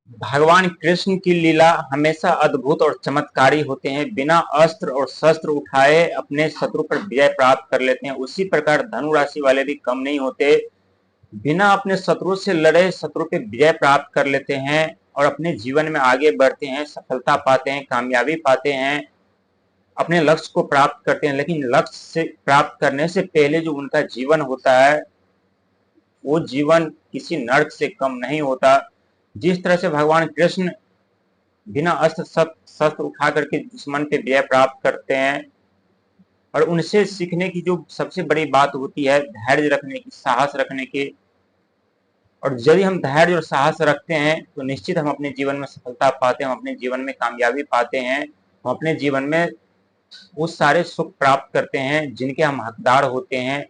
भगवान कृष्ण की लीला हमेशा अद्भुत और चमत्कारी होते हैं। बिना अस्त्र और शस्त्र उठाए अपने शत्रु पर विजय प्राप्त कर लेते हैं। उसी प्रकार धनु राशि वाले भी कम नहीं होते। बिना अपने शत्रु से लड़े शत्रु पे विजय प्राप्त कर लेते हैं और अपने जीवन में आगे बढ़ते हैं, सफलता पाते हैं, कामयाबी पाते हैं, अपने लक्ष्य को प्राप्त करते हैं। लेकिन लक्ष्य से प्राप्त करने से पहले जो उनका जीवन होता है वो जीवन किसी नर्क से कम नहीं होता। जिस तरह से भगवान कृष्ण बिना अस्त्र शस्त्र उठा करके दुश्मन पे विजय प्राप्त करते हैं, और उनसे सीखने की जो सबसे बड़ी बात होती है धैर्य रखने की, साहस रखने की। और यदि हम धैर्य और साहस रखते हैं तो निश्चित हम अपने जीवन में सफलता पाते हैं, हम अपने जीवन में कामयाबी पाते हैं, हम अपने जीवन में वो सारे सुख प्राप्त करते हैं जिनके हम हकदार होते हैं।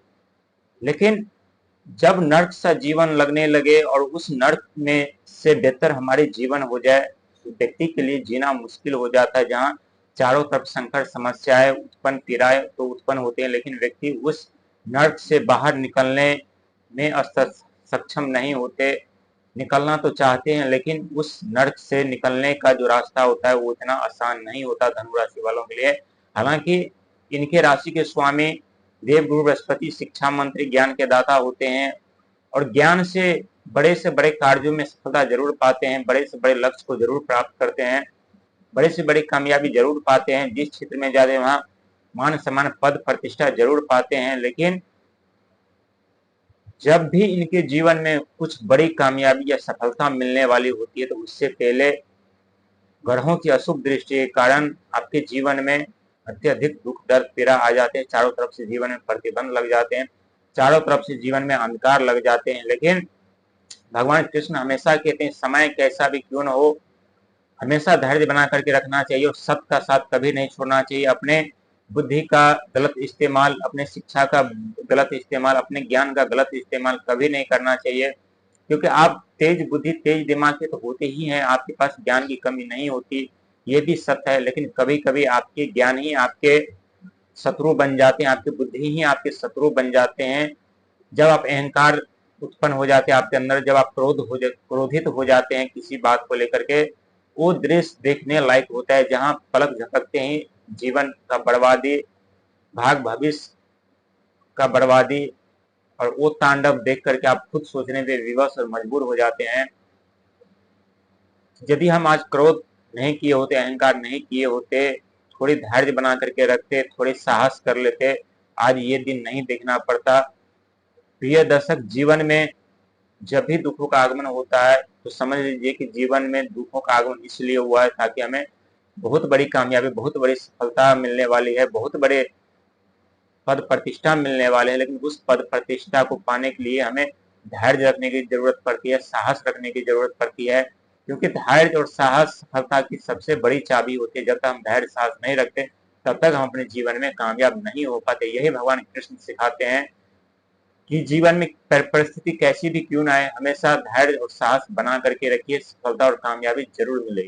लेकिन जब नर्क सा जीवन लगने लगे और उस नर्क में से बेहतर हमारे जीवन हो जाए तो व्यक्ति के लिए जीना मुश्किल हो जाता है। जहाँ चारों तरफ संकट, समस्याएं उत्पन्न, पीड़ाएं तो उत्पन्न होते हैं, लेकिन व्यक्ति उस नर्क से बाहर निकलने में सक्षम नहीं होते। निकलना तो चाहते हैं लेकिन उस नर्क से निकलने का जो रास्ता होता है वो इतना आसान नहीं होता धनु राशि वालों के लिए। हालांकि इनके राशि के स्वामी देवगुरु बृहस्पति शिक्षा मंत्री, ज्ञान के दाता होते हैं और ज्ञान से बड़े कार्यों में सफलता जरूर पाते हैं, बड़े से बड़े लक्ष्य को जरूर प्राप्त करते हैं, बड़े से बड़ी कामयाबी जरूर पाते हैं। जिस क्षेत्र में जाते हैं वहां मान सम्मान, पद प्रतिष्ठा जरूर पाते हैं। लेकिन जब भी इनके जीवन में कुछ बड़ी कामयाबी या सफलता मिलने वाली होती है तो उससे पहले ग्रहों की अशुभ दृष्टि के कारण आपके जीवन में अत्यधिक दुख, दर्द, पीड़ा आ जाते हैं। चारों तरफ से जीवन में प्रतिबंध लग जाते हैं, चारों तरफ से जीवन में अंधकार लग जाते हैं। लेकिन भगवान कृष्ण हमेशा कहते हैं समय कैसा भी क्यों न हो, हमेशा धैर्य बना करके रखना चाहिए और सत्य का साथ कभी नहीं छोड़ना चाहिए। अपने बुद्धि का गलत इस्तेमाल, अपने शिक्षा का गलत इस्तेमाल, अपने ज्ञान का गलत इस्तेमाल कभी नहीं करना चाहिए, क्योंकि आप तेज बुद्धि, तेज दिमाग के तो होते ही हैं, आपके पास ज्ञान की कमी नहीं होती, ये भी सत्य है। लेकिन कभी कभी आपके ज्ञान ही आपके शत्रु बन जाते हैं, आपकी बुद्धि ही आपके शत्रु बन जाते हैं। जब आप अहंकार उत्पन्न हो जाते हैं आपके अंदर, जब आप क्रोधित हो जाते हैं किसी बात को लेकर के, वो दृश्य देखने लायक होता है जहां पलक झपकते ही जीवन का बर्बादी, भाग भविष्य का बर्बादी, और वो तांडव देख करके आप खुद सोचने पे विवश और मजबूर हो जाते हैं। यदि हम आज क्रोध नहीं किए होते, अहंकार नहीं किए होते, थोड़ी धैर्य बना करके रखते, थोड़ी साहस कर लेते, आज ये दिन नहीं देखना पड़ता। प्रिय दर्शक, जीवन में जब भी दुखों का आगमन होता है तो समझ लीजिए कि जीवन में दुखों का आगमन इसलिए हुआ है ताकि हमें बहुत बड़ी कामयाबी, बहुत बड़ी सफलता मिलने वाली है, बहुत बड़े पद प्रतिष्ठा मिलने वाले हैं। लेकिन उस पद प्रतिष्ठा को पाने के लिए हमें धैर्य रखने की जरूरत पड़ती है, साहस रखने की जरूरत पड़ती है, क्योंकि धैर्य और साहस सफलता की सबसे बड़ी चाबी होती है। जब तक हम धैर्य साहस नहीं रखते तब तक हम अपने जीवन में कामयाब नहीं हो पाते। यही भगवान कृष्ण सिखाते हैं कि जीवन में परिस्थिति कैसी भी क्यों ना आए, हमेशा धैर्य और साहस बना करके रखिए, सफलता और कामयाबी जरूर मिलेगी।